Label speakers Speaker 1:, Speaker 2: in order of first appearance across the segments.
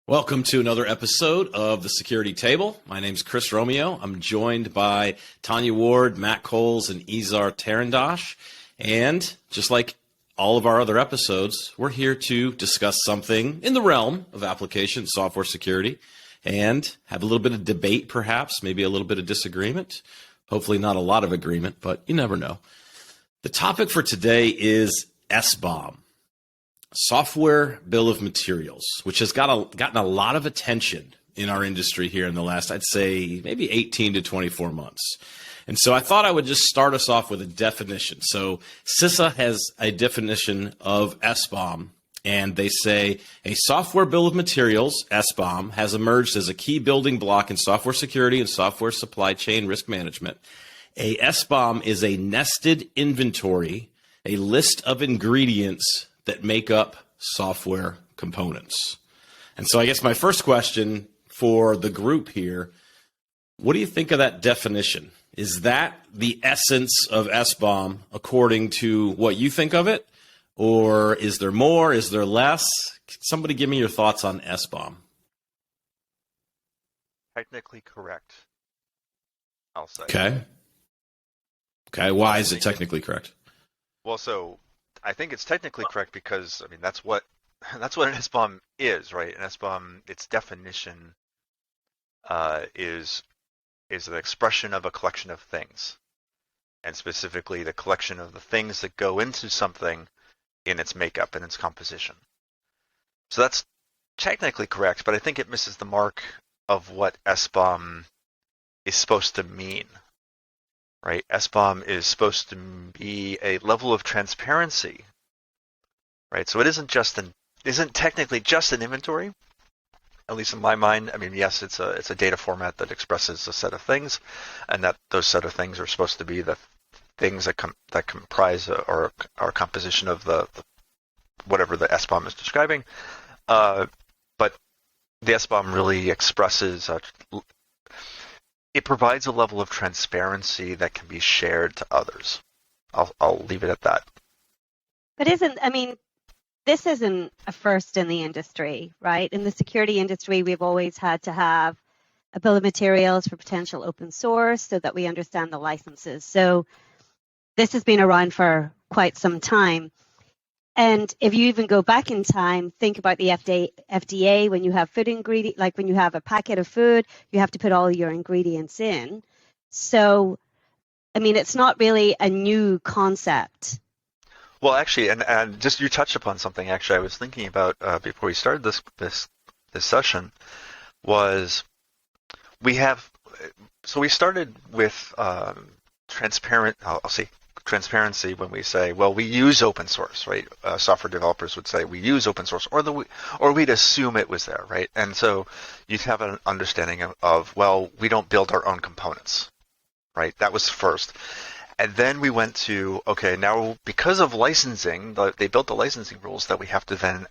Speaker 1: Welcome to another episode of The Security Table. My name's Chris Romeo. I'm joined by Tanya Ward, Matt Coles, and Izar Tarandosh. And just like all of our other episodes, we're here to discuss something in the realm of application software security and have a little bit of debate, perhaps, maybe a little bit of disagreement. Hopefully not a lot of agreement, but you never know. The topic for today is SBOM. Software Bill of Materials, which has gotten a lot of attention in our industry here in the last, I'd say, maybe 18 to 24 months. And so I thought I would just start us off with a definition. So CISA has a definition of SBOM, and they say a Software Bill of Materials, SBOM, has emerged as a key building block in software security and software supply chain risk management. A SBOM is a nested inventory, a list of ingredients that make up software components. And so I guess my first question for the group here, what do you think of that definition? Is that the essence of SBOM according to what you think of it? Or is there more? Is there less? Somebody give me your thoughts on SBOM.
Speaker 2: Technically correct, I'll say.
Speaker 1: Okay, why is it technically correct?
Speaker 2: Well, so I think it's technically correct because that's what an SBOM is, right? An SBOM, its definition is the expression of a collection of things, and specifically the collection of the things that go into something in its makeup and its composition. So that's technically correct, but I think it misses the mark of what SBOM is supposed to mean. Right, SBOM is supposed to be a level of transparency, right? So it isn't technically just an inventory, at least in my mind. I mean, yes, it's a data format that expresses a set of things, and that those set of things are supposed to be the things that comprise or are composition of the whatever the SBOM is describing. But the SBOM really expresses it provides a level of transparency that can be shared to others. I'll leave it at that.
Speaker 3: But this isn't a first in the industry, right? In the security industry, we've always had to have a bill of materials for potential open source so that we understand the licenses. So this has been around for quite some time. And if you even go back in time, think about the FDA, when you have food ingredient, like when you have a packet of food, you have to put all your ingredients in. So, it's not really a new concept.
Speaker 2: Well, actually, and just you touched upon something. Actually, I was thinking about before we started this session was we started with transparency when we say, well, we use open source, right? Software developers would say we use open source, or we'd assume it was there, right? And so you'd have an understanding of, well, we don't build our own components, right? That was first. And then we went to, okay, now because of licensing, they built the licensing rules that we have to then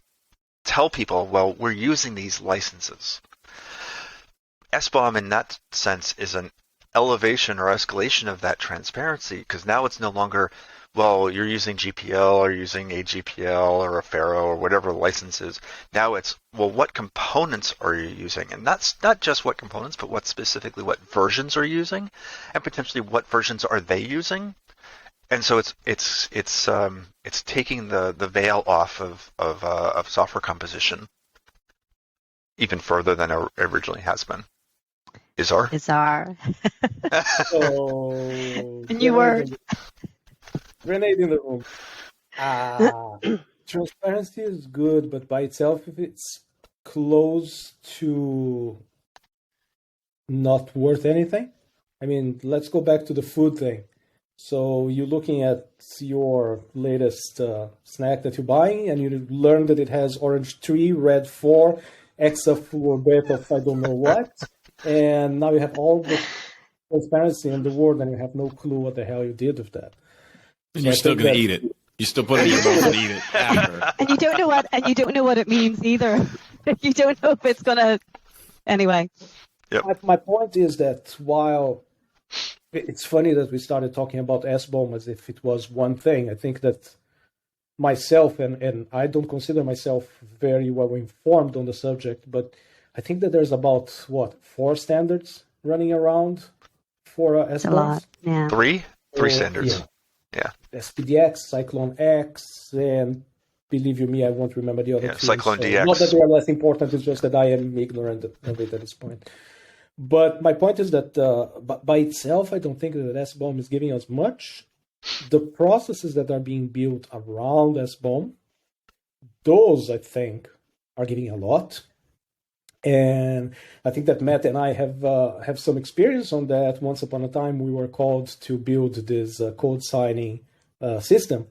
Speaker 2: tell people, well, we're using these licenses. SBOM in that sense is an elevation or escalation of that transparency, because now it's no longer, well, you're using GPL or using AGPL or a Pharaoh or whatever the license is. Now it's, well, what components are you using? And that's not just what components, but what versions are you using, and potentially what versions are they using. And so it's taking the veil off of software composition even further than it originally has been. Izar.
Speaker 3: So, a new word.
Speaker 4: Grenade in the room. Transparency is good, but by itself, if it's close to not worth anything, let's go back to the food thing. So you're looking at your latest snack that you're buying, and you learn that it has orange 3, red 4, hexa for beta of I don't know what. And now you have all the transparency in the world, and you have no clue what the hell you did with that.
Speaker 1: And you're still going to eat it. You still put it in your mouth and eat it after.
Speaker 3: And you don't know what it means either. You don't know if it's going to. Anyway.
Speaker 2: Yep.
Speaker 4: My point is that while it's funny that we started talking about SBOM as if it was one thing, I think that myself, and I don't consider myself very well informed on the subject, but I think that there's about, 4 standards running around for
Speaker 3: It's a lot.
Speaker 4: SBOMs?
Speaker 3: Yeah.
Speaker 2: Three standards. Yeah.
Speaker 4: SPDX, Cyclone X, and believe you me, I won't remember the other two.
Speaker 2: Cyclone DX.
Speaker 4: Not that they are less important, it's just that I am ignorant of it at this point. But my point is that by itself, I don't think that SBOM is giving us much. The processes that are being built around SBOM, those, I think, are giving a lot. And I think that Matt and I have some experience on that. Once upon a time, we were called to build this code signing system.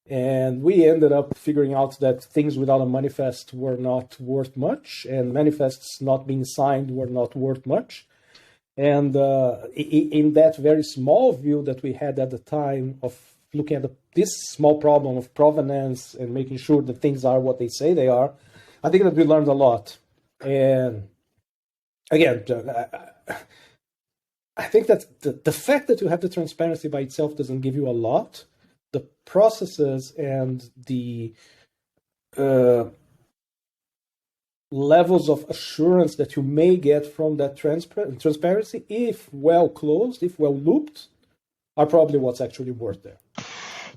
Speaker 4: And we ended up figuring out that things without a manifest were not worth much, and manifests not being signed were not worth much. And in that very small view that we had at the time of looking at this small problem of provenance and making sure that things are what they say they are, I think that we learned a lot. And again, I think that the fact that you have the transparency by itself doesn't give you a lot. The processes and the levels of assurance that you may get from that transparency, if well closed, if well looped, are probably what's actually worth there.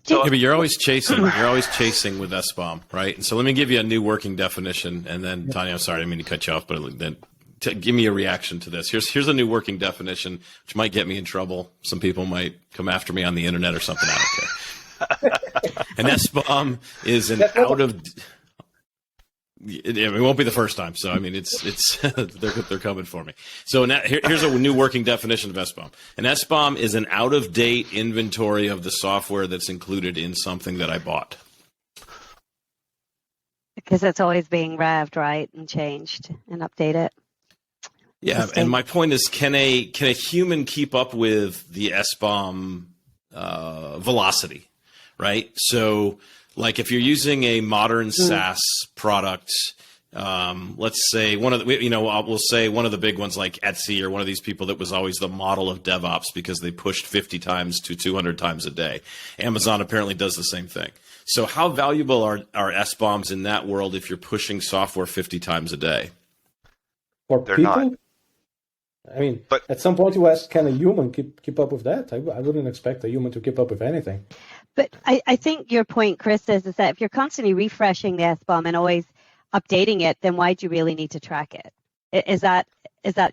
Speaker 1: Yeah, but you're always chasing. You're always chasing with SBOM, right? And so let me give you a new working definition, and then Tanya, I'm sorry, I didn't mean to cut you off, but then give me a reaction to this. Here's a new working definition, which might get me in trouble. Some people might come after me on the internet or something. I don't care. An SBOM is an out of. It won't be the first time, so I mean, it's they're coming for me. So now, here's a new working definition of SBOM. An SBOM is an out-of-date inventory of the software that's included in something that I bought.
Speaker 3: Because it's always being revved, right, and changed and updated.
Speaker 1: Yeah, and my point is, can a human keep up with the SBOM velocity, right? So, like if you're using a modern SaaS product, let's say we'll say one of the big ones like Etsy or one of these people that was always the model of DevOps because they pushed 50 times to 200 times a day. Amazon apparently does the same thing. So how valuable are SBOMs in that world if you're pushing software 50 times a day?
Speaker 4: For
Speaker 2: They're
Speaker 4: people,
Speaker 2: not.
Speaker 4: I mean,
Speaker 2: But
Speaker 4: at some point you ask, can a human keep up with that? I wouldn't expect a human to keep up with anything.
Speaker 3: But I think your point, Chris, is that if you're constantly refreshing the SBOM and always updating it, then why do you really need to track it? Is that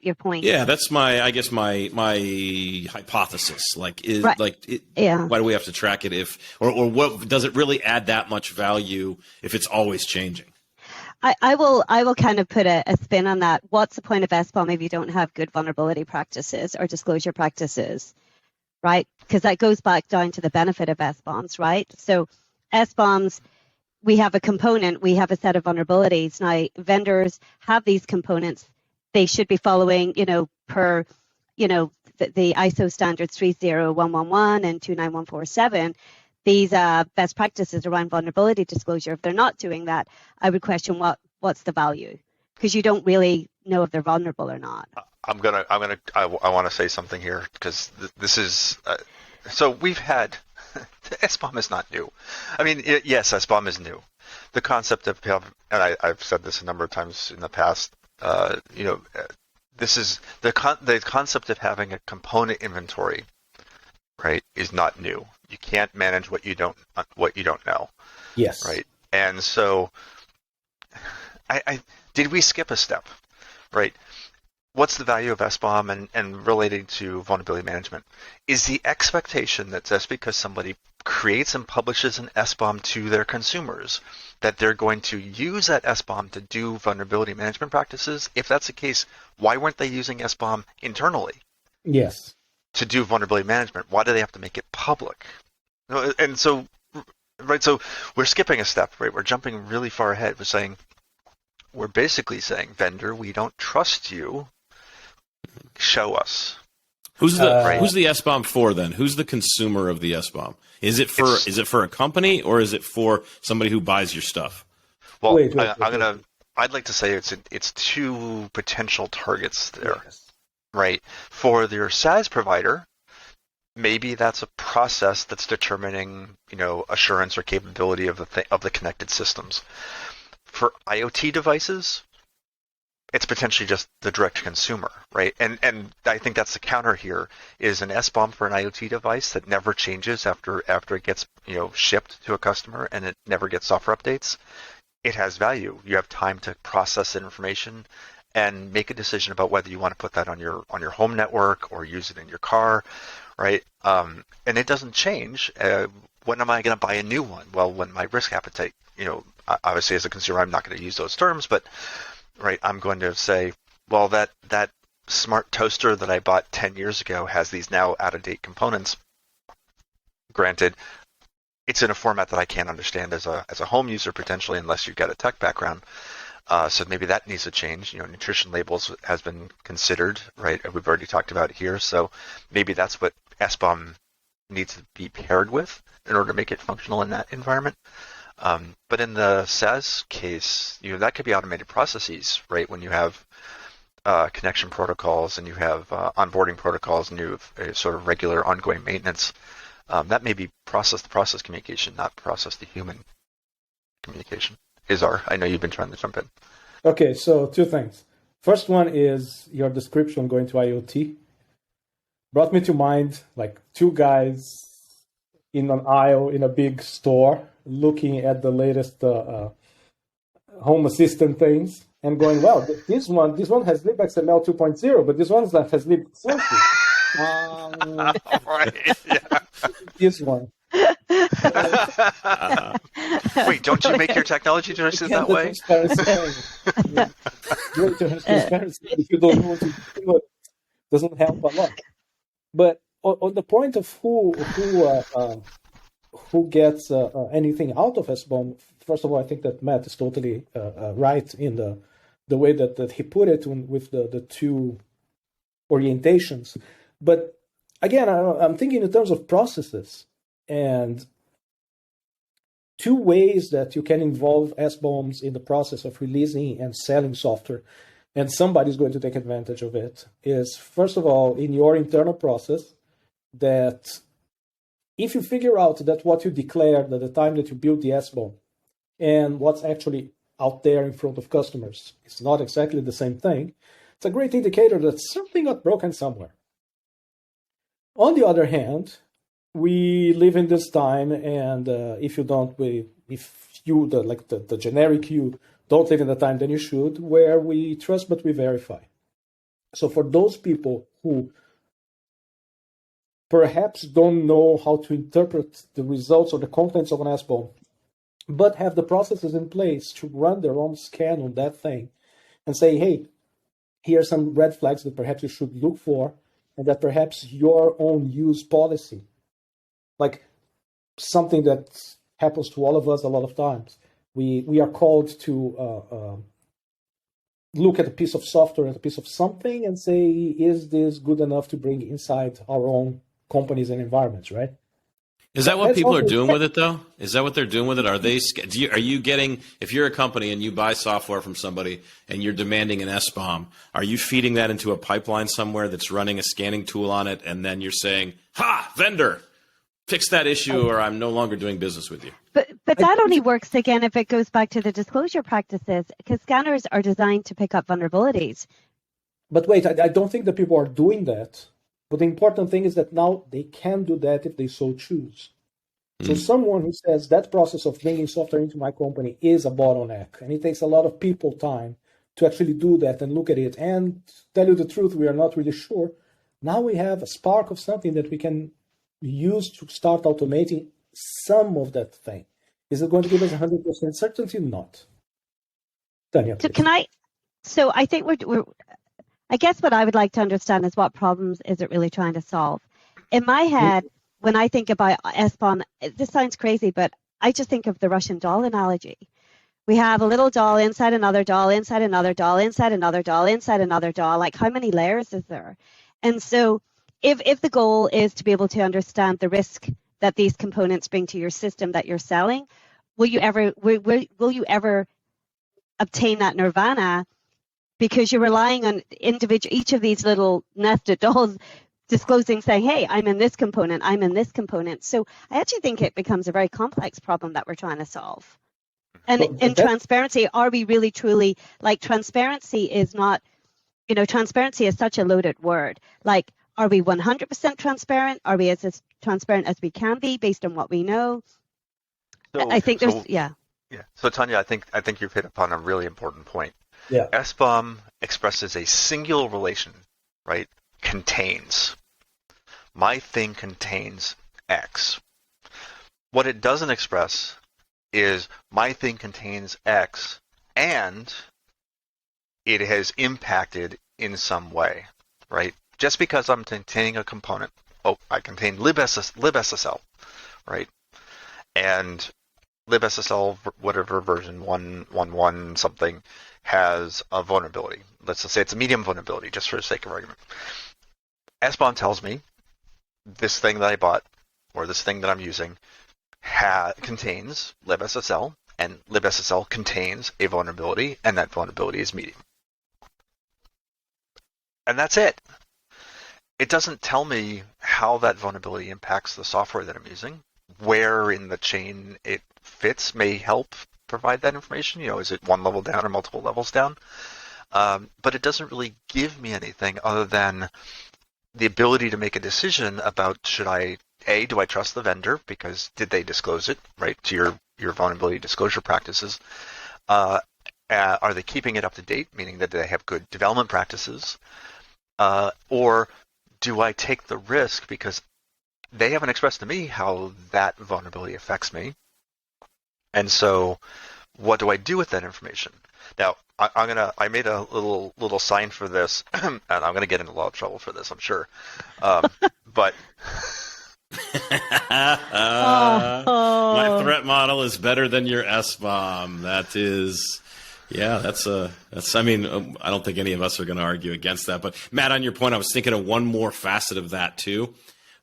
Speaker 3: your point?
Speaker 1: Yeah, that's my hypothesis. Like,
Speaker 3: Right.
Speaker 1: why do we have to track it or what does it really add that much value if it's always changing?
Speaker 3: I will kind of put a spin on that. What's the point of SBOM if you don't have good vulnerability practices or disclosure practices, right? Because that goes back down to the benefit of SBOMs, right? So SBOMs, we have a component, we have a set of vulnerabilities. Now, vendors have these components. They should be following, per, the ISO standards 30111 and 29147. These best practices around vulnerability disclosure. If they're not doing that, I would question what's the value, because you don't really know if they're vulnerable or not.
Speaker 2: I want to say something here because this is so we've had SBOM is not new. I mean, yes, SBOM is new. The concept of, and I've said this a number of times in the past. This is the concept of having a component inventory, right, is not new. You can't manage what you don't know.
Speaker 4: Yes.
Speaker 2: Right. And so, did we skip a step? Right. What's the value of SBOM and relating to vulnerability management? Is the expectation that just because somebody creates and publishes an SBOM to their consumers, that they're going to use that SBOM to do vulnerability management practices? If that's the case, why weren't they using SBOM internally?
Speaker 4: Yes.
Speaker 2: To do vulnerability management? Why do they have to make it public? And so, right, so we're skipping a step, right? We're jumping really far ahead. We're basically saying, vendor, we don't trust you. Show us.
Speaker 1: Who's the SBOM for then? Who's the consumer of the SBOM? Is it for a company or is it for somebody who buys your stuff?
Speaker 2: Well, I'd like to say it's two potential targets there,
Speaker 4: Yes.
Speaker 2: right? For your SaaS provider, maybe that's a process that's determining, assurance or capability of the connected systems. For IoT devices, it's potentially just the direct to consumer, right? And I think that's the counter here is an SBOM for an IoT device that never changes after it gets shipped to a customer and it never gets software updates. It has value. You have time to process that information and make a decision about whether you want to put that on your home network or use it in your car, right? And it doesn't change. When am I going to buy a new one? Well, when my risk appetite, obviously as a consumer, I'm not going to use those terms, but right, I'm going to say, well, that smart toaster that I bought 10 years ago has these now out-of-date components. Granted, it's in a format that I can't understand as a home user potentially, unless you've got a tech background. So maybe that needs to change. Nutrition labels has been considered, right? We've already talked about it here. So maybe that's what SBOM needs to be paired with in order to make it functional in that environment. But in the SaaS case, that could be automated processes, right? When you have connection protocols and you have onboarding protocols and you have sort of regular ongoing maintenance, that may be process-to-process communication, not process-to-human communication. Izar, I know you've been trying to jump in.
Speaker 4: Okay, so two things. First one is your description going to IoT. Brought me to mind like two guys in an aisle in a big store looking at the latest home assistant things and going, well, this one has libxml 2.0, but this one has libxml.
Speaker 2: Right, yeah.
Speaker 4: This one.
Speaker 2: Wait, don't you make your technology choices that way?
Speaker 4: Transparency. If you don't know what to do, it doesn't help a lot. But on the point of who gets anything out of SBOM, first of all, I think that Matt is totally right in the way that he put it with the two orientations. But again, I'm thinking in terms of processes and two ways that you can involve SBOMs in the process of releasing and selling software, and somebody's going to take advantage of it, is first of all, in your internal process, that if you figure out that what you declared at the time that you built the SBOM and what's actually out there in front of customers is not exactly the same thing, it's a great indicator that something got broken somewhere. On the other hand, we live in this time, and if you, the generic you, don't live in the time, then you should, where we trust but we verify. So for those people who perhaps don't know how to interpret the results or the contents of an SBOM, but have the processes in place to run their own scan on that thing and say, hey, here are some red flags that perhaps you should look for, and that perhaps your own use policy, like something that happens to all of us a lot of times. We are called to look at a piece of software, at a piece of something, and say, is this good enough to bring inside our own companies and environments, right?
Speaker 1: Is that what people are doing with it, though? Is that what they're doing with it? Are you getting, if you're a company and you buy software from somebody and you're demanding an SBOM, are you feeding that into a pipeline somewhere that's running a scanning tool on it, and then you're saying, ha, vendor, fix that issue or I'm no longer doing business with you?
Speaker 3: But that only works, again, if it goes back to the disclosure practices, because scanners are designed to pick up vulnerabilities.
Speaker 4: But wait, I don't think that people are doing that. But the important thing is that now they can do that if they so choose. So someone who says that process of bringing software into my company is a bottleneck, and it takes a lot of people time to actually do that and look at it. And tell you the truth, we are not really sure. Now we have a spark of something that we can use to start automating some of that thing. Is it going to give us 100% certainty? Not. Tanya, please.
Speaker 3: So I think we're I guess what I would like to understand is what problems is it really trying to solve? In my head, when I think about SBOM, this sounds crazy, but I just think of the Russian doll analogy. We have a little doll inside another doll, inside another doll, inside another doll, inside another doll. Like, how many layers is there? And so if the goal is to be able to understand the risk that these components bring to your system that you're selling, will you ever obtain that nirvana? Because you're relying on each of these little nested dolls disclosing, saying, hey, I'm in this component, I'm in this component. So I actually think it becomes a very complex problem that we're trying to solve. And in transparency, are we really truly, like, transparency is not, transparency is such a loaded word. Like, are we 100% transparent? Are we as transparent as we can be based on what we know? I think there's, yeah.
Speaker 2: So Tanya, I think you've hit upon a really important point.
Speaker 4: Yeah.
Speaker 2: SBOM expresses a singular relation, right? Contains. My thing contains X. What it doesn't express is my thing contains X and it has impacted in some way, right? Just because I'm containing a component, I contain libSSL, right? And libSSL, whatever version 1.1 something, has a vulnerability. Let's just say it's a medium vulnerability, just for the sake of argument. SBOM tells me this thing that I bought, or this thing that I'm using, contains libSSL, and libSSL contains a vulnerability, and that vulnerability is medium. And that's it. It doesn't tell me how that vulnerability impacts the software that I'm using. Where in the chain it fits may help provide that information. Is it one level down or multiple levels down? But it doesn't really give me anything other than the ability to make a decision about do I trust the vendor because did they disclose it, right, to your vulnerability disclosure practices? Are they keeping it up to date, meaning that they have good development practices? Or do I take the risk because they haven't expressed to me how that vulnerability affects me? And so what do I do with that information? Now, I made a little sign for this, and I'm gonna get into a lot of trouble for this, I'm sure. But
Speaker 1: my threat model is better than your SBOM. That is, I mean, I don't think any of us are going to argue against that. But Matt, on your point, I was thinking of one more facet of that too.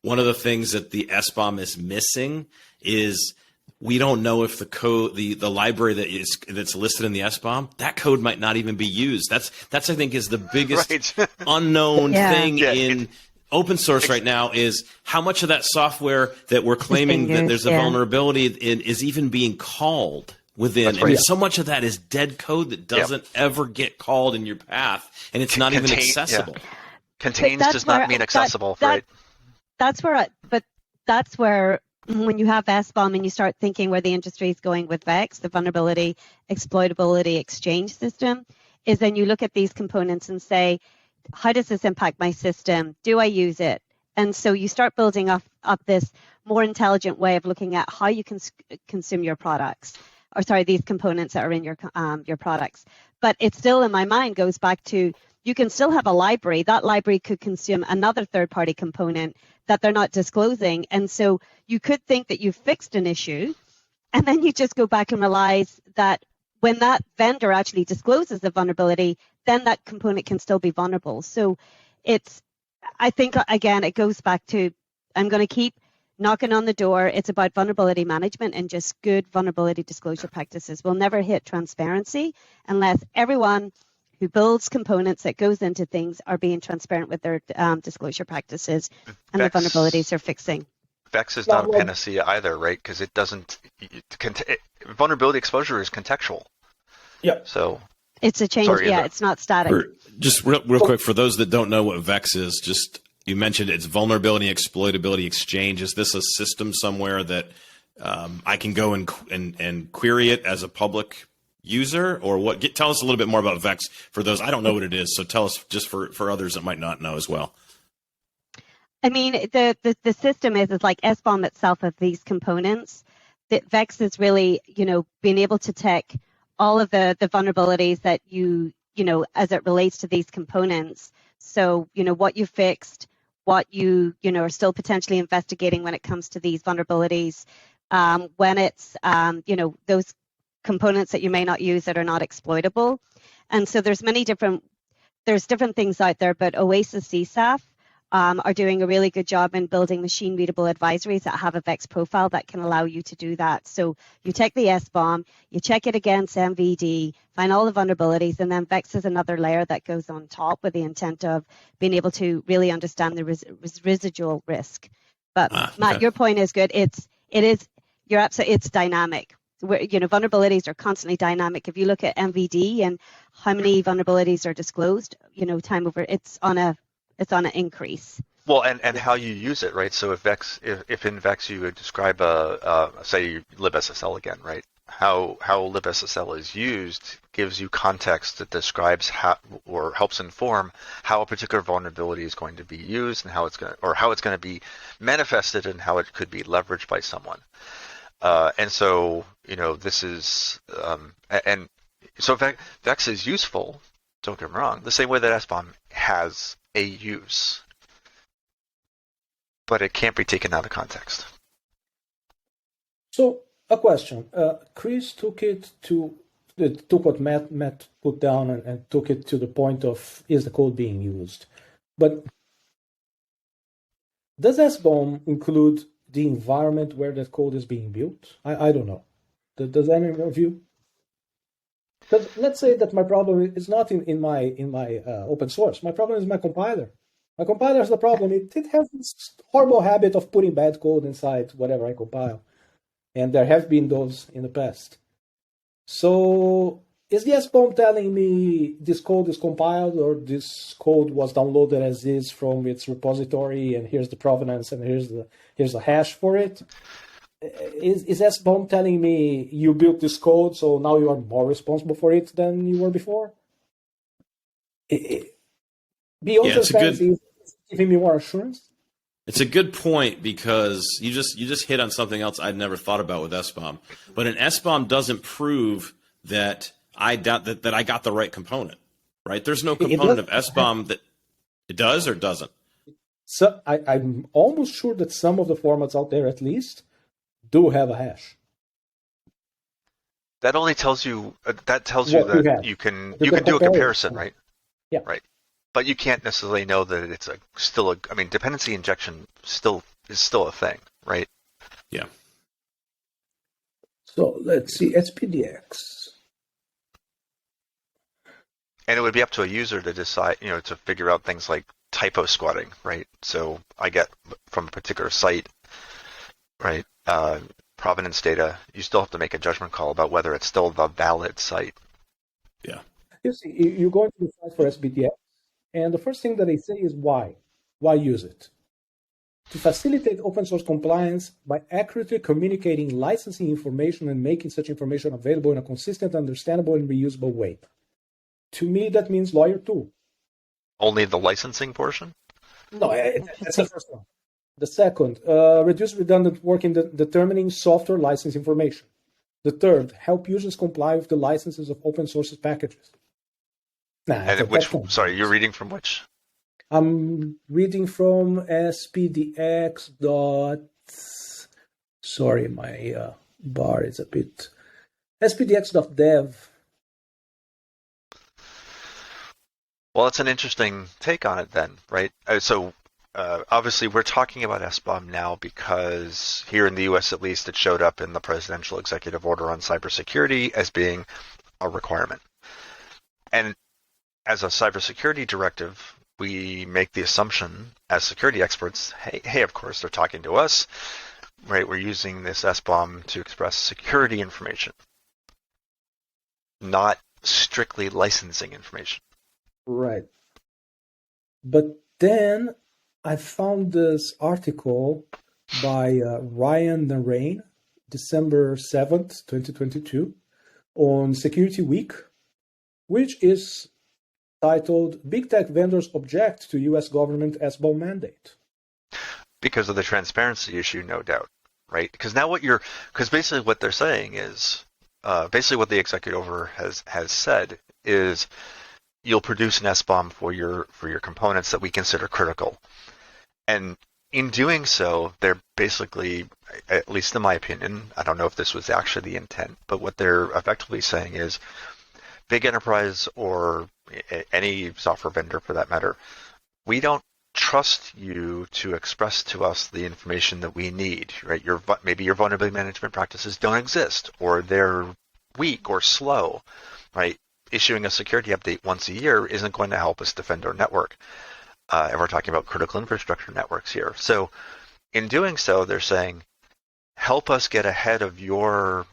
Speaker 1: One of the things that the SBOM is missing is we don't know if the code, the library that's listed in the SBOM, that code might not even be used. That's I think is the biggest unknown thing in open source right now, is how much of that software that we're claiming that there's a vulnerability in is even being called within. And so much of that is dead code that doesn't ever get called in your path, and it's not even accessible.
Speaker 2: Yeah. Contains does not mean accessible, right?
Speaker 3: That's where when you have SBOM and you start thinking where the industry is going with VEX, the vulnerability exploitability exchange system, is then you look at these components and say, how does this impact my system? Do I use it? And so you start building up this more intelligent way of looking at how you can consume your products, these components that are in your products. But it still, in my mind, goes back to, you can still have a library. That library could consume another third-party component that they're not disclosing. And so you could think that you've fixed an issue, and then you just go back and realize that when that vendor actually discloses the vulnerability, then that component can still be vulnerable. So I think, again, it goes back to, I'm going to keep knocking on the door. It's about vulnerability management and just good vulnerability disclosure practices. We'll never hit transparency unless everyone who builds components that goes into things are being transparent with their disclosure practices and the vulnerabilities they're fixing.
Speaker 2: VEX is not a panacea either, right? Because it doesn't. Vulnerability exposure is contextual.
Speaker 4: Yeah.
Speaker 2: So
Speaker 3: it's a change. It's not static.
Speaker 1: Just real quick, for those that don't know what VEX is, just you mentioned it's vulnerability exploitability exchange. Is this a system somewhere that I can go and query it as a public user, or what? Tell us a little bit more about VEX for those. I don't know what it is, so tell us just for others that might not know as well.
Speaker 3: I mean, the system is like SBOM itself of these components. That VEX is really, being able to take all of the vulnerabilities that you as it relates to these components. So, what you fixed, what you are still potentially investigating when it comes to these vulnerabilities, when it's, those components that you may not use that are not exploitable. And so there's different things out there, but Oasis CSAF are doing a really good job in building machine readable advisories that have a VEX profile that can allow you to do that. So you take the SBOM, you check it against MVD, find all the vulnerabilities, and then VEX is another layer that goes on top with the intent of being able to really understand the residual risk. But Matt, your point is good. You're absolutely, it's dynamic. Vulnerabilities are constantly dynamic. If you look at MVD and how many vulnerabilities are disclosed, time over, it's on an increase.
Speaker 2: Well, and how you use it, right? So if in VEX you would describe say libSSL again, right? How libSSL is used gives you context that describes how, or helps inform how a particular vulnerability is going to be used and how it's going to be manifested and how it could be leveraged by someone. And so this is and so VEX is useful. Don't get me wrong. The same way that SBOM has a use, but it can't be taken out of context.
Speaker 4: So a question. Chris took what Matt put down and took it to the point of, is the code being used? But does SBOM include the environment where that code is being built? I don't know. Does any of you? Because let's say that my problem is not in my open source. My problem is my compiler. My compiler is the problem. It has this horrible habit of putting bad code inside whatever I compile. And there have been those in the past. So is the SBOM telling me this code is compiled or this code was downloaded as is from its repository and here's the provenance and here's a hash for it? Is SBOM telling me you built this code, so now you are more responsible for it than you were before? Beyond transparency, is giving me more assurance?
Speaker 1: It's a good point because you just hit on something else I'd never thought about with SBOM. But an SBOM doesn't prove that I got the right component, right? There's no component of SBOM that it does or doesn't.
Speaker 4: So I'm almost sure that some of the formats out there, at least, do have a hash.
Speaker 2: That only tells you that you can do a comparison, right?
Speaker 4: Yeah.
Speaker 2: Right. But you can't necessarily know that it's dependency injection is still a thing, right?
Speaker 1: Yeah.
Speaker 4: So let's see, SPDX.
Speaker 2: And it would be up to a user to decide, to figure out things like typo squatting, right? So I get from a particular site, right, provenance data, you still have to make a judgment call about whether it's still the valid site.
Speaker 1: Yeah.
Speaker 4: You see, you go into the site for SBTX, and the first thing that they say is why. Why use it? To facilitate open source compliance by accurately communicating licensing information and making such information available in a consistent, understandable, and reusable way. To me, that means lawyer 2.
Speaker 2: Only the licensing portion?
Speaker 4: No, that's the first one. The second, reduce redundant work in determining software license information. The third, help users comply with the licenses of open source packages.
Speaker 2: You're reading from which?
Speaker 4: I'm reading from SPDX. Sorry, my bar is a bit. SPDX.dev.
Speaker 2: Well, it's an interesting take on it then, right? Obviously, we're talking about SBOM now because here in the U.S. at least, it showed up in the Presidential Executive Order on Cybersecurity as being a requirement. And as a cybersecurity directive, we make the assumption as security experts, hey, of course, they're talking to us, right? We're using this SBOM to express security information, not strictly licensing information.
Speaker 4: Right. But then I found this article by Ryan Narain, December 7th, 2022, on Security Week, which is titled Big Tech Vendors Object to U.S. Government SBOM Mandate.
Speaker 2: Because of the transparency issue, no doubt, right? Because basically what they're saying is, basically what the executive order has said is, you'll produce an SBOM for your components that we consider critical. And in doing so, they're basically, at least in my opinion, I don't know if this was actually the intent, but what they're effectively saying is big enterprise or any software vendor for that matter, we don't trust you to express to us the information that we need, right? Maybe your vulnerability management practices don't exist, or they're weak or slow, right? Issuing a security update once a year isn't going to help us defend our network. And we're talking about critical infrastructure networks here. So in doing so, they're saying, help us get ahead of your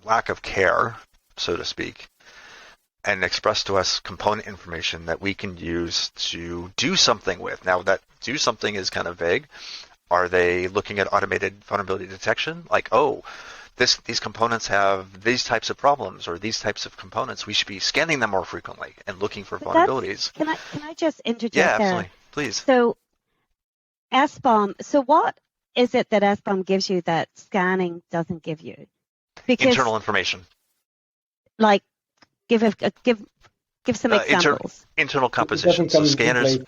Speaker 2: lack of care, so to speak, and express to us component information that we can use to do something with. Now, that do something is kind of vague. Are they looking at automated vulnerability detection? Like, oh, these components have these types of problems or these types of components. We should be scanning them more frequently and looking for vulnerabilities.
Speaker 3: Can I just interject
Speaker 2: Yeah,
Speaker 3: there?
Speaker 2: absolutely. Please.
Speaker 3: So SBOM, so what is it that SBOM gives you that scanning doesn't give you? Because,
Speaker 2: internal information.
Speaker 3: like, give some examples.
Speaker 2: Internal composition. So scanners.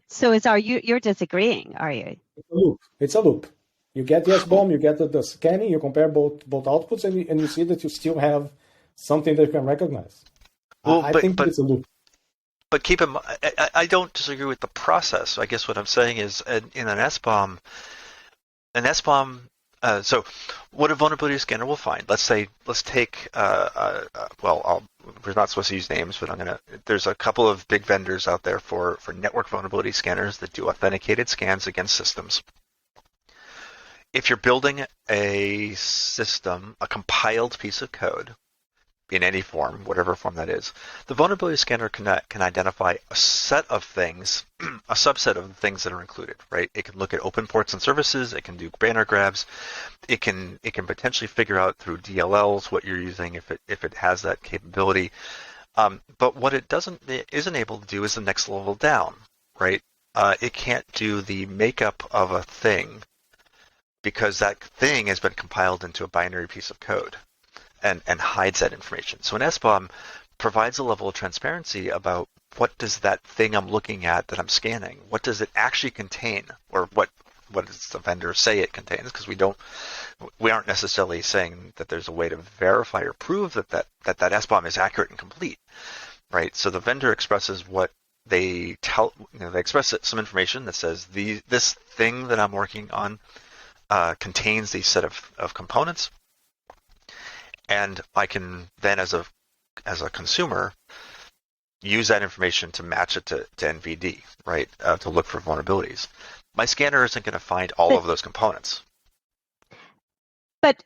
Speaker 3: So you're disagreeing, are you?
Speaker 4: It's a loop. It's a loop. You get the SBOM, you get the scanning, you compare both outputs, and you see that you still have something that you can recognize. Well, I think it's a loop.
Speaker 2: But keep in mind, I don't disagree with the process. I guess what I'm saying is, in an SBOM, so what a vulnerability scanner will find. Let's take, we're not supposed to use names, but there's a couple of big vendors out there for network vulnerability scanners that do authenticated scans against systems. If you're building a system, a compiled piece of code, in any form, whatever form that is, the vulnerability scanner can identify a set of things, a subset of the things that are included, right? It can look at open ports and services. It can do banner grabs. It can potentially figure out through DLLs what you're using if it has that capability. But what it isn't able to do is the next level down, right? It can't do the makeup of a thing because that thing has been compiled into a binary piece of code. And hides that information. So an SBOM provides a level of transparency about what does that thing I'm looking at that I'm scanning, what does it actually contain, or what does the vendor say it contains? Because we aren't necessarily saying that there's a way to verify or prove that SBOM is accurate and complete, right? So the vendor expresses what they tell. They express some information that says this thing that I'm working on contains these set of components. And I can then, as a consumer, use that information to match it to NVD, right? To look for vulnerabilities. My scanner isn't going to find all of those components.
Speaker 3: But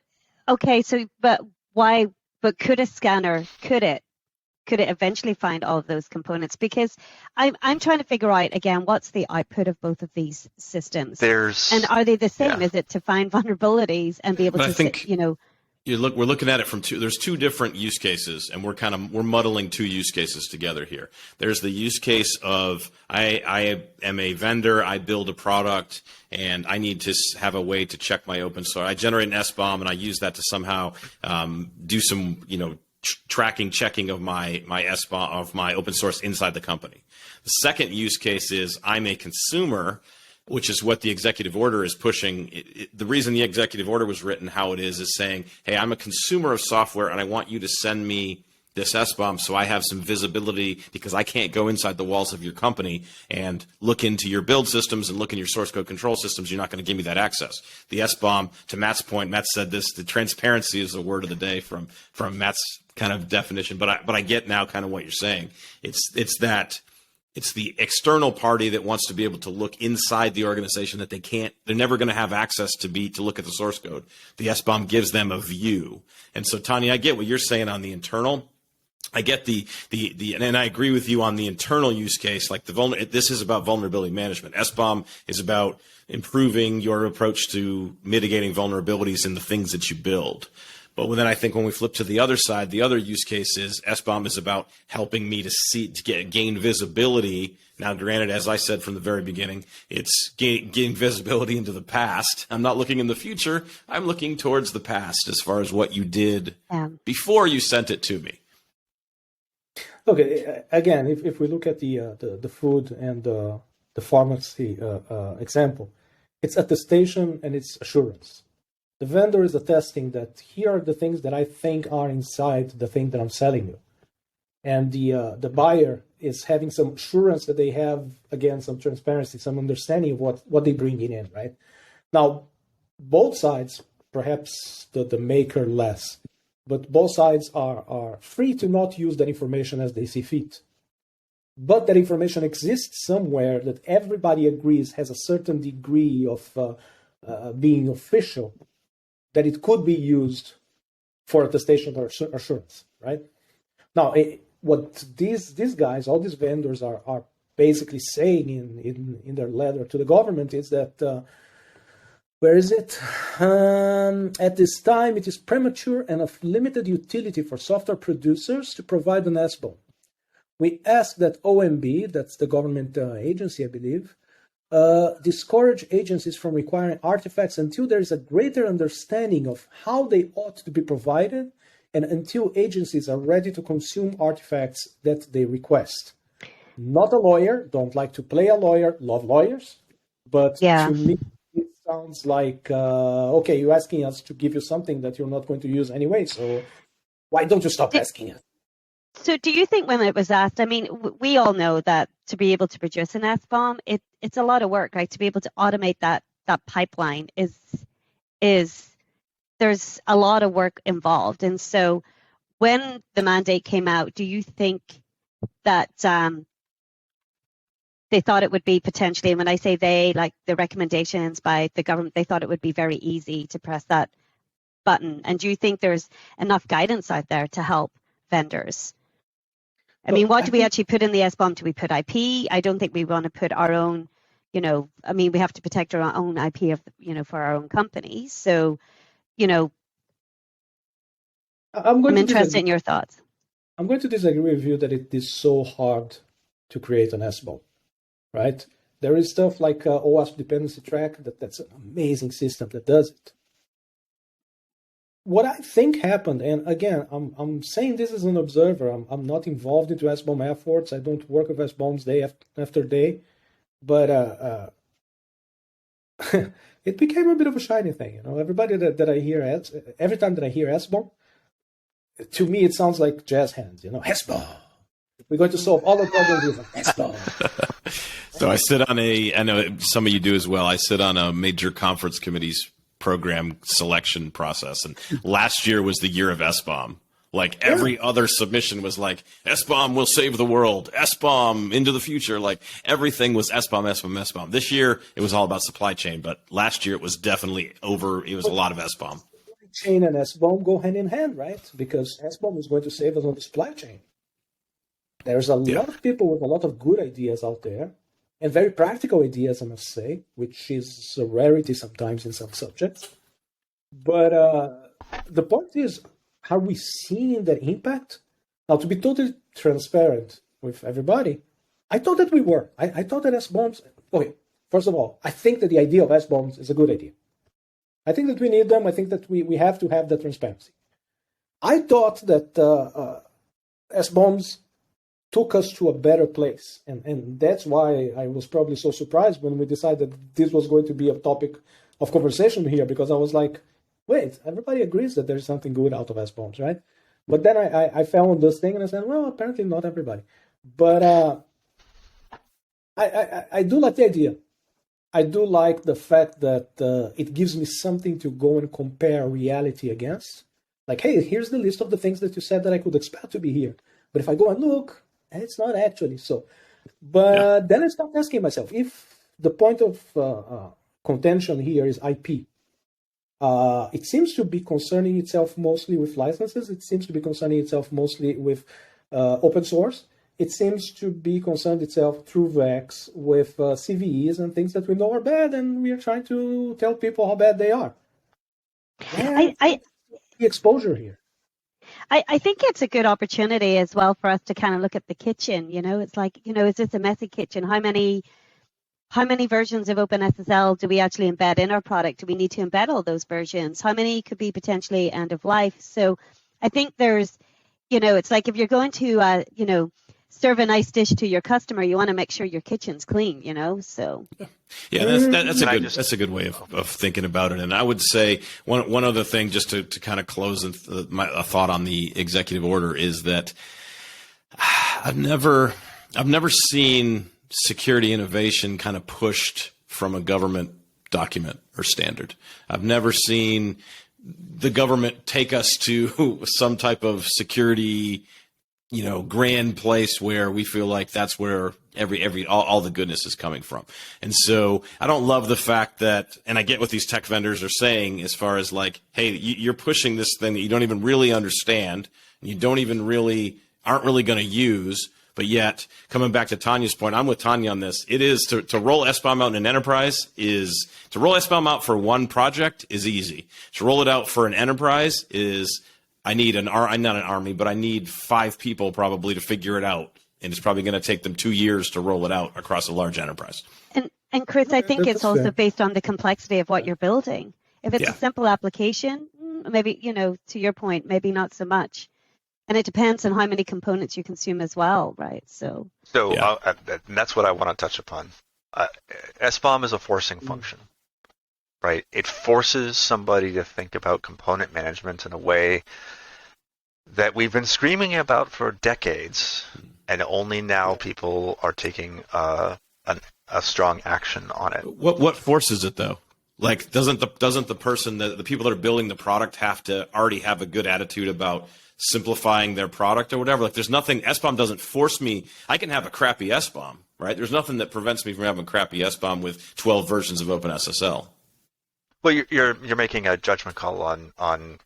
Speaker 3: okay, but why? But could a scanner? Could it eventually find all of those components? Because I'm trying to figure out again what's the output of both of these systems. And are they the same? Yeah. Is it to find vulnerabilities and be able to
Speaker 1: we're looking at it from there's two different use cases, and we're muddling two use cases together here. There's the use case of I am a vendor, I build a product, and I need to have a way to check my open source. I generate an SBOM, and I use that to somehow do some tracking, checking of my SBOM, of my open source inside the company. The second use case is I'm a consumer, which is what the executive order is pushing. The reason the executive order was written how it is saying, hey, I'm a consumer of software and I want you to send me this SBOM so I have some visibility because I can't go inside the walls of your company and look into your build systems and look in your source code control systems. You're not going to give me that access. The SBOM, to Matt's point, Matt said this, the transparency is the word of the day from Matt's kind of definition. But I get now kind of what you're saying. It's the external party that wants to be able to look inside the organization that they're never going to have access to look at the source code. The SBOM gives them a view. And so, Tanya, I get what you're saying on the internal. I get and I agree with you on the internal use case. Like this is about vulnerability management. SBOM is about improving your approach to mitigating vulnerabilities in the things that you build. But then I think when we flip to the other side, the other use case is SBOM is about helping me to gain visibility. Now, granted, as I said from the very beginning, it's gain visibility into the past. I'm not looking in the future. I'm looking towards the past as far as what you did before you sent it to me.
Speaker 4: Okay, again, if we look at the food and the pharmacy example, it's attestation and it's assurance. The vendor is attesting that here are the things that I think are inside the thing that I'm selling you. and the buyer is having some assurance that they have, again, some transparency, some understanding of what they bring in, right? Now, both sides, perhaps the maker less, but both sides are free to not use that information as they see fit. But that information exists somewhere that everybody agrees has a certain degree of being official, that it could be used for attestation or assurance, right? Now, what these guys, all these vendors are basically saying in their letter to the government is that, where is it? At this time, it is premature and of limited utility for software producers to provide an SBOM. We ask that OMB, that's the government agency, I believe, discourage agencies from requiring artifacts until there is a greater understanding of how they ought to be provided and until agencies are ready to consume artifacts that they request. Not a lawyer, don't like to play a lawyer, love lawyers, but to me, it sounds like, okay, you're asking us to give you something that you're not going to use anyway, so why don't you stop asking us?
Speaker 3: So do you think when it was asked, I mean, we all know that to be able to produce an SBOM, it's a lot of work, right? To be able to automate that pipeline is there's a lot of work involved. And so when the mandate came out, do you think that they thought it would be potentially, and when I say they, like the recommendations by the government, they thought it would be very easy to press that button? And do you think there's enough guidance out there to help vendors? I mean, what do we actually put in the SBOM? Do we put IP? I don't think we want to put our own, I mean, we have to protect our own IP for our own company. So, I'm interested in your thoughts.
Speaker 4: I'm going to disagree with you that it is so hard to create an SBOM, right? There is stuff like OWASP dependency track, that's an amazing system that does it. What I think happened, and again, I'm saying this as an observer. I'm not involved into SBOM efforts. I don't work with SBOMs day after day, but it became a bit of a shiny thing. Everybody that I hear, every time that I hear SBOM, to me it sounds like jazz hands. SBOM. We're going to solve all the problems with SBOM.
Speaker 1: So I sit on I know some of you do as well. I sit on a major conference committee's program selection process, and last year was the year of SBOM. Like every other submission was like, SBOM will save the world, SBOM into the future. Like everything was SBOM, SBOM, SBOM. This year it was all about supply chain, but last year it was definitely it was a lot of SBOM.
Speaker 4: Supply chain and SBOM go hand in hand, right? Because SBOM is going to save us on the supply chain. There's a lot of people with a lot of good ideas out there, and very practical ideas, I must say, which is a rarity sometimes in some subjects. But the point is, are we seeing that impact? Now, to be totally transparent with everybody, I thought that we were. I thought that SBOMs, okay, first of all, I think that the idea of SBOMs is a good idea. I think that we need them. I think that we have to have that transparency. I thought that SBOMs took us to a better place. And that's why I was probably so surprised when we decided this was going to be a topic of conversation here, because I was like, wait, everybody agrees that there's something good out of SBOMs, right? But then I found this thing and I said, well, apparently not everybody. But I do like the idea. I do like the fact that it gives me something to go and compare reality against. Like, hey, here's the list of the things that you said that I could expect to be here. But if I go and look, it's not actually so. But then I started asking myself, if the point of contention here is IP, it seems to be concerning itself mostly with licenses. It seems to be concerning itself mostly with open source. It seems to be concerned itself through VEX with CVEs and things that we know are bad, and we are trying to tell people how bad they are. The exposure here.
Speaker 3: I think it's a good opportunity as well for us to kind of look at the kitchen. It's like, is this a messy kitchen? How many versions of OpenSSL do we actually embed in our product? Do we need to embed all those versions? How many could be potentially end of life? So I think there's, it's like if you're going to, serve a nice dish to your customer, you want to make sure your kitchen's clean, so.
Speaker 1: Yeah, that's a good way of thinking about it. And I would say one other thing, just to kind of close a thought on the executive order, is that I've never seen security innovation kind of pushed from a government document or standard. I've never seen the government take us to some type of security, grand place where we feel like that's where all the goodness is coming from. And so I don't love the fact that, and I get what these tech vendors are saying as far as like, hey, you're pushing this thing that you don't even really understand, and you don't even aren't really going to use. But yet, coming back to Tanya's point, I'm with Tanya on this. It is to roll SBOM out in an enterprise to roll SBOM out for one project is easy. To roll it out for an enterprise is, I'm not an army, but I need 5 people probably to figure it out. And it's probably going to take them 2 years to roll it out across a large enterprise.
Speaker 3: And Chris, I think it's also
Speaker 4: fair.
Speaker 3: based on the complexity of what you're building. If it's a simple application, maybe, to your point, maybe not so much. And it depends on how many components you consume as well, right? So
Speaker 2: and that's what I want to touch upon. SBOM is a forcing function, right? It forces somebody to think about component management in a way that we've been screaming about for decades, and only now people are taking a strong action on it.
Speaker 1: What forces it though? Like, doesn't the person, the people that are building the product have to already have a good attitude about simplifying their product or whatever? Like, there's nothing, SBOM doesn't force me. I can have a crappy SBOM, right? There's nothing that prevents me from having a crappy SBOM with 12 versions of OpenSSL.
Speaker 2: Well, you're making a judgment call on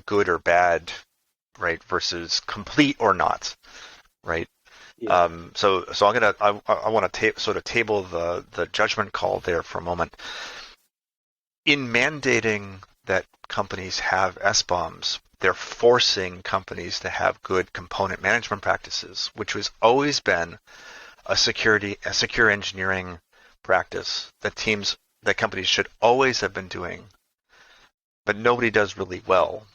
Speaker 2: good or bad, right, versus complete or not, right?
Speaker 4: Yeah.
Speaker 2: So I want to sort of table the judgment call there for a moment. In mandating that companies have SBOMs, they're forcing companies to have good component management practices, which has always been a secure engineering practice that companies should always have been doing, but nobody does really well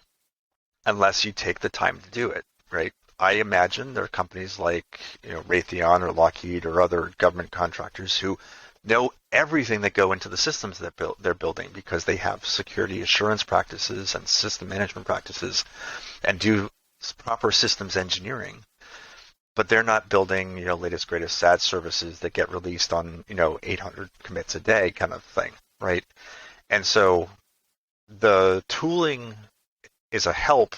Speaker 2: unless you take the time to do it, right? I imagine there are companies like Raytheon or Lockheed or other government contractors who know everything that go into the systems that they're building because they have security assurance practices and system management practices and do proper systems engineering. But they're not building, latest greatest SaaS services that get released on, 800 commits a day kind of thing, right? And so the tooling is a help.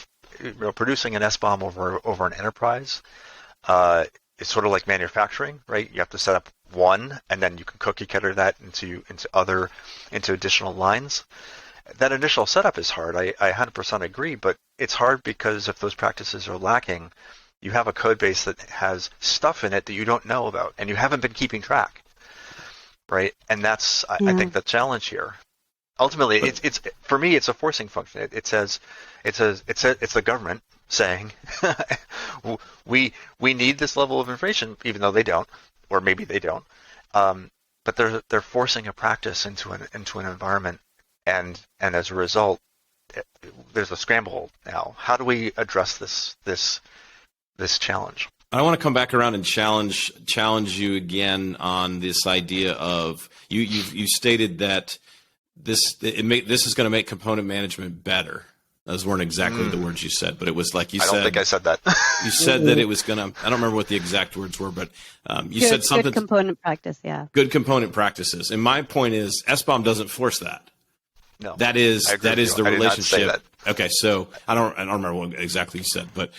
Speaker 2: Producing an SBOM over an enterprise is sort of like manufacturing, right? You have to set up one, and then you can cookie cutter that into additional lines. That initial setup is hard. I 100% agree, but it's hard because if those practices are lacking, you have a code base that has stuff in it that you don't know about, and you haven't been keeping track, right? And that's I think the challenge here. Ultimately, it's for me, it's a forcing function. It's the government saying we need this level of information, even though they don't, or maybe they don't. But they're forcing a practice into an environment, and as a result, there's a scramble now. How do we address this challenge?
Speaker 1: I want to come back around and challenge you again on this idea of you stated that this is going to make component management better. Those weren't exactly the words you said, but it was like you said. I
Speaker 2: don't think I said that.
Speaker 1: You said that it was going to. I don't remember what the exact words were, but you said something.
Speaker 3: Good component practice, yeah.
Speaker 1: Good component practices, and my point is, SBOM doesn't force that.
Speaker 2: No,
Speaker 1: that is the
Speaker 2: I
Speaker 1: relationship.
Speaker 2: did not say that.
Speaker 1: Okay, so I don't remember what exactly you said, but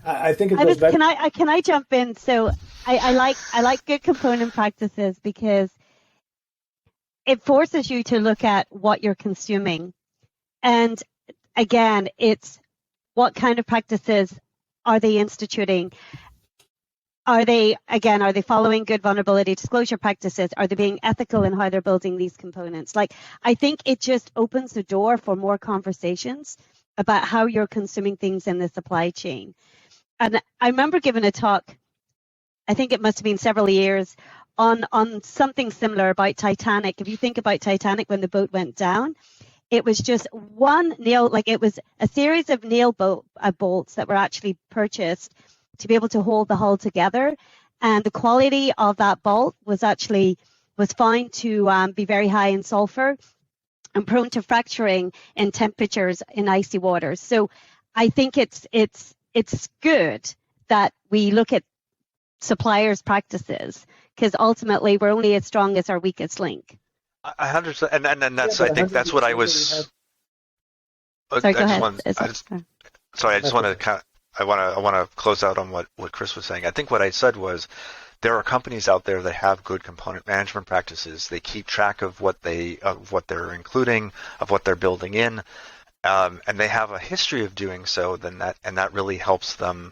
Speaker 4: I think it goes back.
Speaker 3: Can I jump in? So I like good component practices because it forces you to look at what you're consuming. And again, it's what kind of practices are they instituting? Are they following good vulnerability disclosure practices? Are they being ethical in how they're building these components? Like, I think it just opens the door for more conversations about how you're consuming things in the supply chain. And I remember giving a talk, I think it must have been several years, on something similar about Titanic. If you think about Titanic when the boat went down, it was just one nail, like it was a series of nail bolts that were actually purchased to be able to hold the hull together. And the quality of that bolt was found to be very high in sulfur and prone to fracturing in temperatures in icy waters. So I think it's good that we look at suppliers' practices, because ultimately we're only as strong as our weakest link.
Speaker 2: I understand, and that's
Speaker 4: Yeah,
Speaker 2: I think that's what I was.
Speaker 3: Sorry, go ahead.
Speaker 2: Sorry, I just want to I want to close out on what Chris was saying. I think what I said was there are companies out there that have good component management practices. They keep track of what they're including, of what they're building in, and they have a history of doing so. That really helps them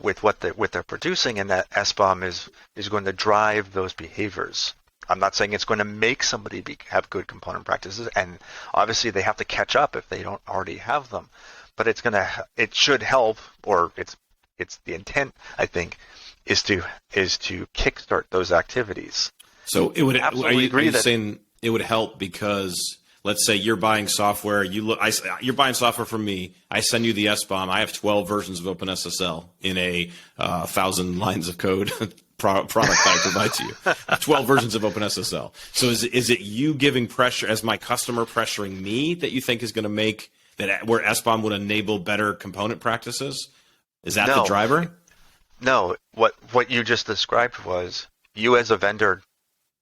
Speaker 2: with what they're producing, and that SBOM is going to drive those behaviors. I'm not saying it's going to make somebody have good component practices, and obviously they have to catch up if they don't already have them. But it should help, or it's the intent, I think, is to kickstart those activities.
Speaker 1: So it would.
Speaker 2: Absolutely
Speaker 1: are you
Speaker 2: agree that
Speaker 1: saying it would help because let's say you're buying software. You're buying software from me. I send you the SBOM. I have 12 versions of OpenSSL in a 1,000 lines of code product that I provide to you. 12 versions of OpenSSL. So is it you giving pressure as my customer pressuring me that you think is going to make that where SBOM would enable better component practices? Is that the driver?
Speaker 2: No. What you just described was you as a vendor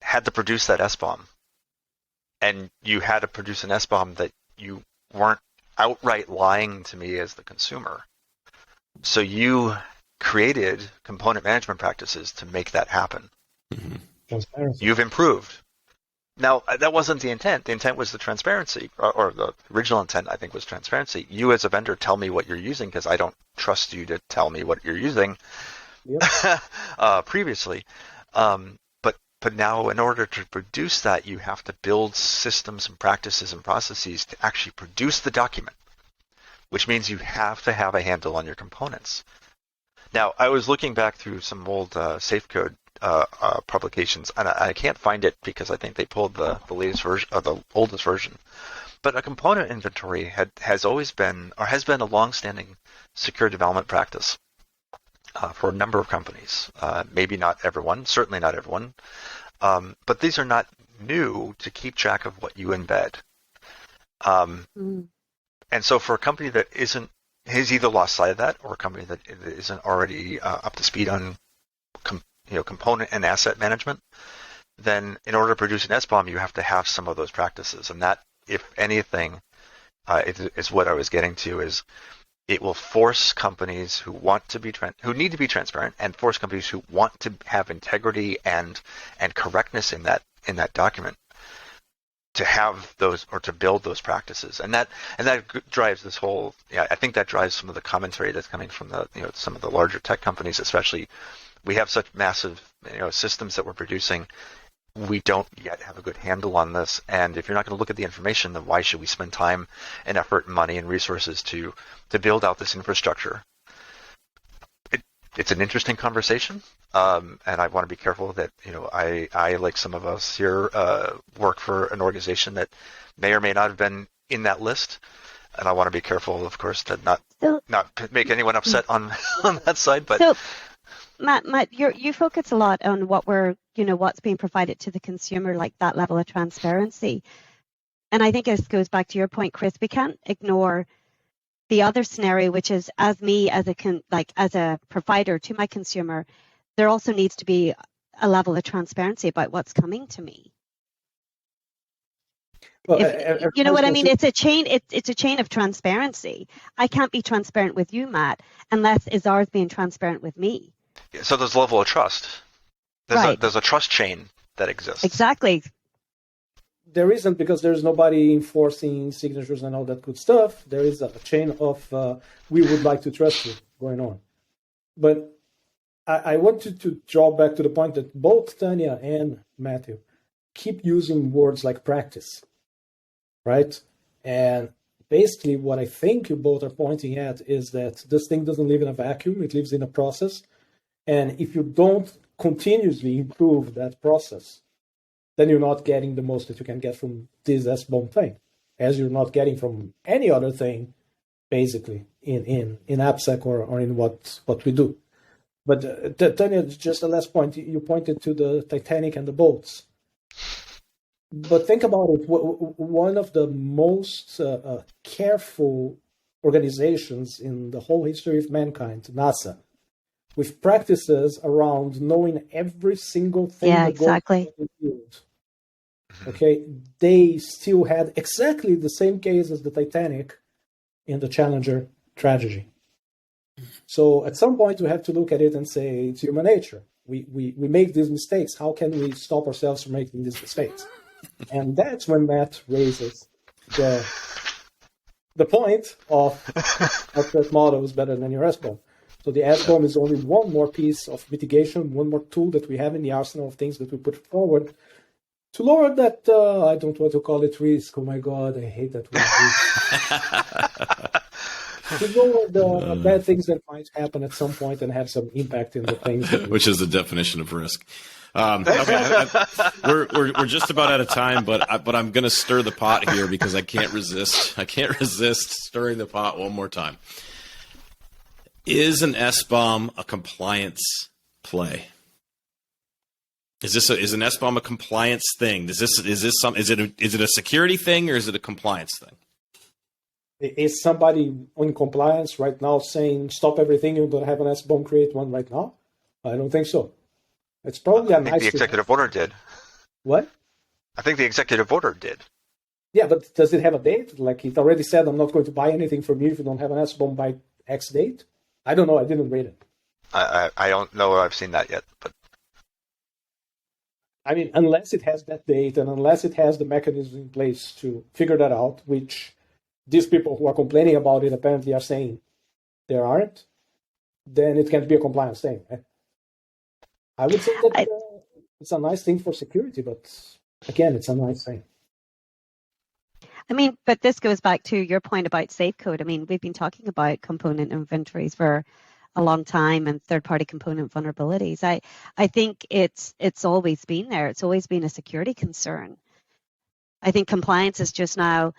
Speaker 2: had to produce that SBOM, and you had to produce an SBOM that you weren't outright lying to me as the consumer. So you created component management practices to make that happen.
Speaker 4: Mm-hmm.
Speaker 2: You've improved. Now, that wasn't the intent. The intent was the transparency, or the original intent, I think, was transparency. You as a vendor tell me what you're using because I don't trust you to tell me what you're using previously. But now, in order to produce that, you have to build systems and practices and processes to actually produce the document, which means you have to have a handle on your components. Now, I was looking back through some old SafeCode publications, and I can't find it because I think they pulled the latest version, or the oldest version. But a component inventory has always been, or has been, a long-standing secure development practice for a number of companies. Maybe not everyone, certainly not everyone, but these are not new to keep track of what you embed. And so, for a company that has either lost sight of that, or a company that isn't already up to speed on component and asset management, then in order to produce an SBOM, you have to have some of those practices. And that, if anything, is what I was getting to, is it will force companies who need to be transparent, and force companies who want to have integrity and correctness in that document to have those, or to build those practices. And that drives this whole, I think that drives some of the commentary that's coming from some of the larger tech companies, especially. We have such massive systems that we're producing. We don't yet have a good handle on this. And if you're not going to look at the information, then why should we spend time and effort and money and resources to build out this infrastructure? It's an interesting conversation, and I want to be careful that I like some of us here work for an organization that may or may not have been in that list, and I want to be careful, of course, to not make anyone upset on that side. But
Speaker 3: so, Matt, you focus a lot on what's being provided to the consumer, like that level of transparency, and I think this goes back to your point, Chris. We can't ignore the other scenario, which is as a provider to my consumer, there also needs to be a level of transparency about what's coming to me.
Speaker 4: Well,
Speaker 3: you know what I mean? It's a chain. It's a chain of transparency. I can't be transparent with you, Matt, unless Izar's being transparent with me.
Speaker 2: So there's a level of trust. There's a trust chain that exists.
Speaker 3: Exactly.
Speaker 4: There isn't, because there's nobody enforcing signatures and all that good stuff. There is a chain of we would like to trust you going on. But I wanted to draw back to the point that both Tanya and Matthew keep using words like practice, right? And basically what I think you both are pointing at is that this thing doesn't live in a vacuum. It lives in a process. And if you don't continuously improve that process, then you're not getting the most that you can get from this SBOM thing, as you're not getting from any other thing, basically, in AppSec or in what we do. But Tanya, just the last point, you pointed to the Titanic and the boats. But think about it, one of the most careful organizations in the whole history of mankind, NASA, with practices around knowing every single thing
Speaker 3: Yeah,
Speaker 4: that
Speaker 3: exactly.
Speaker 4: goes on in the field. Okay, they still had exactly the same case as the Titanic in the Challenger tragedy. So at some point we have to look at it and say it's human nature. We make these mistakes. How can we stop ourselves from making these mistakes? And that's when Matt raises the point of our threat model is better than your SBOM. So the SBOM is only one more piece of mitigation, one more tool that we have in the arsenal of things that we put forward to lower that, I don't want to call it risk. Oh my God, I hate that word. To lower the bad things that might happen at some point and have some impact in the things.
Speaker 1: Which is the definition of risk. Okay, we're just about out of time, but I'm going to stir the pot here because I can't resist. I can't resist stirring the pot one more time. Is an SBOM a compliance play? Is an SBOM a compliance thing? Is it a security thing or is it a compliance thing?
Speaker 4: Is somebody on compliance right now saying stop everything, you don't have an SBOM, create one right now? I don't think so. It's probably
Speaker 2: I think the executive order did.
Speaker 4: What?
Speaker 2: I think the executive order did.
Speaker 4: Yeah, but does it have a date? Like it already said, I'm not going to buy anything from you if you don't have an SBOM by X date? I don't know. I didn't read it.
Speaker 2: I don't know if I've seen that yet, but
Speaker 4: I mean, unless it has that date and unless it has the mechanism in place to figure that out, which these people who are complaining about it apparently are saying there aren't, then it can't be a compliance thing. I would say that it's a nice thing for security, but again, it's a nice thing.
Speaker 3: I mean, but this goes back to your point about safe code. I mean, we've been talking about component inventories for a long time and third-party component vulnerabilities. I think it's always been there. It's always been a security concern. I think compliance is just now,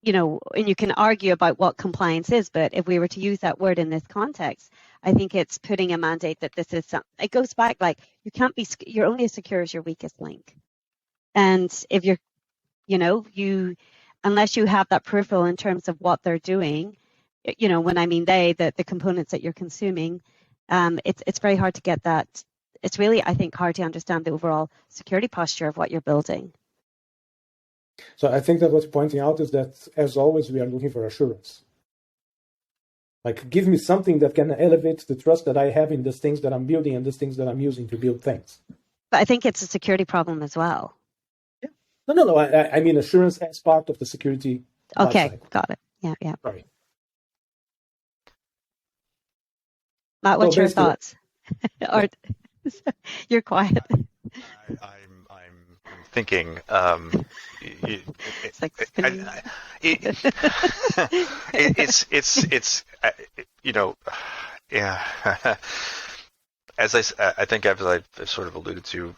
Speaker 3: and you can argue about what compliance is, but if we were to use that word in this context, I think it's putting a mandate that this is something. It goes back like you're only as secure as your weakest link. And if you're, unless you have that peripheral in terms of what they're doing, when I mean the components that you're consuming, it's very hard to get that. It's really, I think, hard to understand the overall security posture of what you're building.
Speaker 4: So I think that what you're pointing out is that, as always, we are looking for assurance. Like, give me something that can elevate the trust that I have in these things that I'm building and these things that I'm using to build things.
Speaker 3: But I think it's a security problem as well.
Speaker 4: Yeah. No. I mean assurance as part of the security.
Speaker 3: Okay,
Speaker 4: lifecycle.
Speaker 3: got it. Yeah.
Speaker 4: Sorry.
Speaker 3: Matt, what's your thoughts? Or you're quiet.
Speaker 2: I'm thinking.
Speaker 3: It's like
Speaker 2: yeah. As I think as I've sort of alluded to,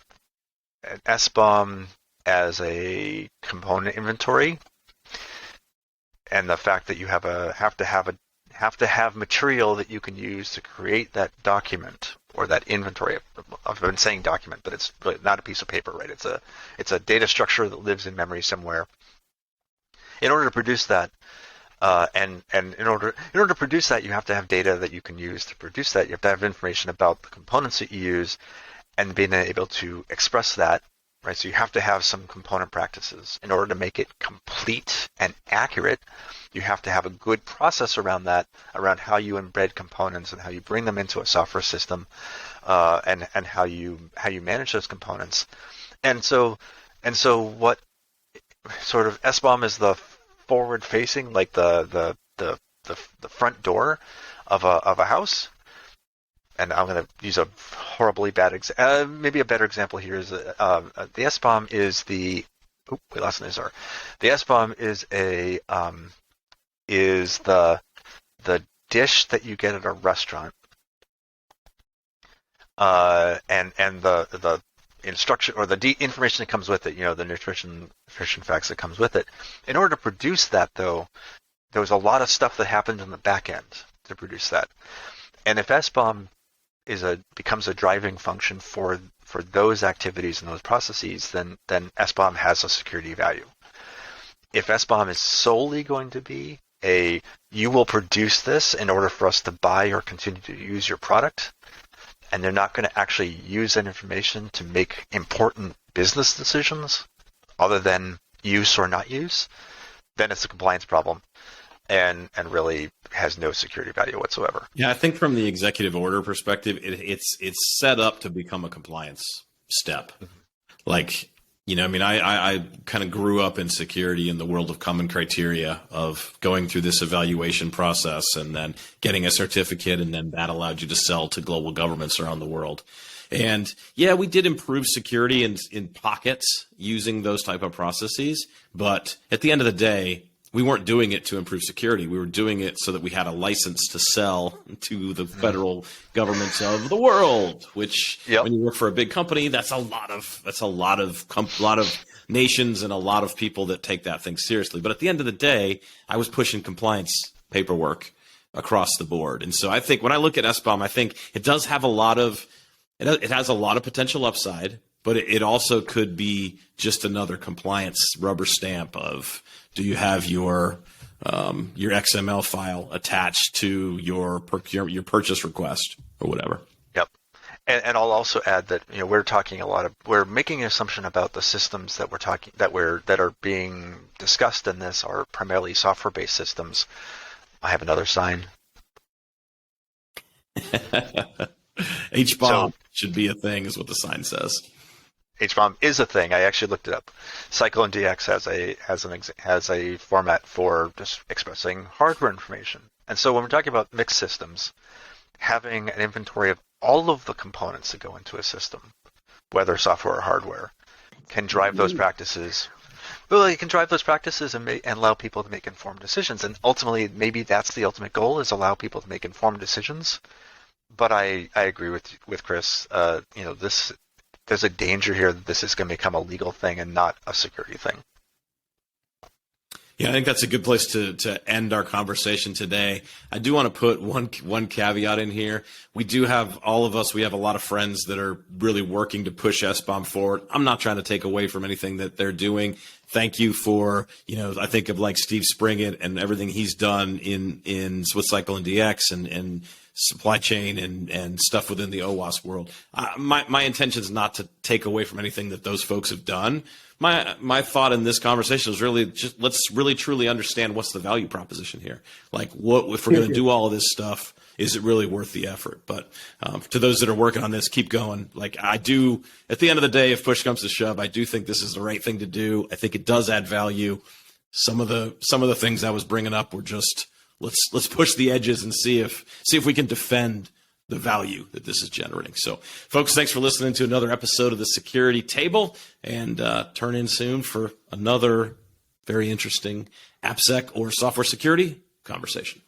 Speaker 2: an SBOM as a component inventory, and the fact that you have to have material that you can use to create that document or that inventory. I've been saying document, but it's really not a piece of paper, right? It's a data structure that lives in memory somewhere. In order to produce that, and in order to produce that, you have to have data that you can use to produce that. You have to have information about the components that you use, and being able to express that, right? So you have to have some component practices in order to make it complete and accurate. You have to have a good process around that, around how you embed components and how you bring them into a software system, and how you manage those components. And so what sort of SBOM is the forward-facing, like the front door of a house. And I'm going to use a horribly bad maybe a better example here is the SBOM is the. Oh, we lost an Azar. The SBOM is the dish that you get at a restaurant, and the instruction or the information that comes with it, the nutrition facts that comes with it. In order to produce that, though, there was a lot of stuff that happened in the back end to produce that. And if SBOM becomes a driving function for those activities and those processes, then SBOM has a security value. If SBOM is solely going to be you will produce this in order for us to buy or continue to use your product, and they're not going to actually use that information to make important business decisions other than use or not use, then it's a compliance problem and really has no security value whatsoever.
Speaker 1: Yeah, I think from the executive order perspective, it's set up to become a compliance step. Like, I kind of grew up in security in the world of common criteria of going through this evaluation process and then getting a certificate, and then that allowed you to sell to global governments around the world. And yeah, we did improve security in pockets using those type of processes, but at the end of the day, we weren't doing it to improve security. We were doing it so that we had a license to sell to the federal governments of the world. Which, when you work for a big company, that's a lot of nations and a lot of people that take that thing seriously. But at the end of the day, I was pushing compliance paperwork across the board. And so I think when I look at SBOM, I think it does have it has a lot of potential upside, but it also could be just another compliance rubber stamp of, do you have your XML file attached to your purchase request or whatever?
Speaker 2: Yep. And I'll also add that we're making an assumption about the systems that that are being discussed in this are primarily software-based systems. I have another sign.
Speaker 1: HBOM should be a thing, is what the sign says.
Speaker 2: HBOM is a thing. I actually looked it up. CycloneDX has a format for just expressing hardware information. And so when we're talking about mixed systems, having an inventory of all of the components that go into a system, whether software or hardware, can drive those practices. Well, it can drive those practices and allow people to make informed decisions. And ultimately, maybe that's the ultimate goal, is allow people to make informed decisions. But I agree with Chris. There's a danger here that this is going to become a legal thing and not a security thing.
Speaker 1: Yeah, I think that's a good place to end our conversation today. I do want to put one caveat in here. We have a lot of friends that are really working to push SBOM forward. I'm not trying to take away from anything that they're doing. Thank you for, I think of like Steve Springett and everything he's done with CycloneDX and supply chain and stuff within the OWASP world. My intention is not to take away from anything that those folks have done. My thought in this conversation is really just, let's really truly understand what's the value proposition here. Like, what if we're going to do all of this stuff? Is it really worth the effort? But to those that are working on this, keep going. Like I do, at the end of the day, if push comes to shove, I do think this is the right thing to do. I think it does add value. Some of the things I was bringing up were just, let's push the edges and see if we can defend the value that this is generating. So, folks, thanks for listening to another episode of the Security Table, and turn in soon for another very interesting AppSec or software security conversation.